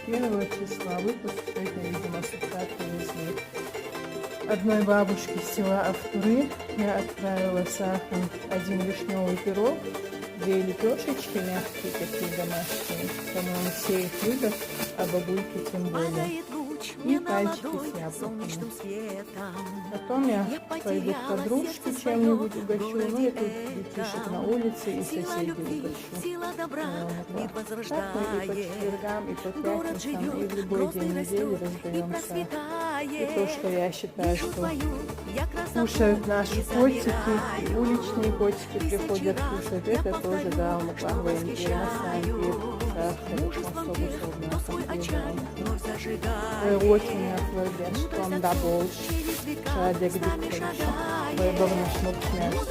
31 числа выпуск, сегодня, видимо, с утра привезли. Одной бабушке с села Автуры я отправила сахар, 1 вишневый пирог, 2 лепешечки мягкие, такие домашние. По-моему, все их любят, а бабульки тем более. И пальчики с яблоками. Потом я пойду к подружке чем-нибудь угощу. Ну, я тут детишек на улице и соседей угощу. Так мы и по четвергам, и по пятницам, и в любой день недели раздаем сахар. И то, что я считаю, что кушают наши котики, и уличные котики приходят кушать, это тоже, да, умыкладываем очень наслажден, да, больше, шадик дикой, выборно шнук смерть,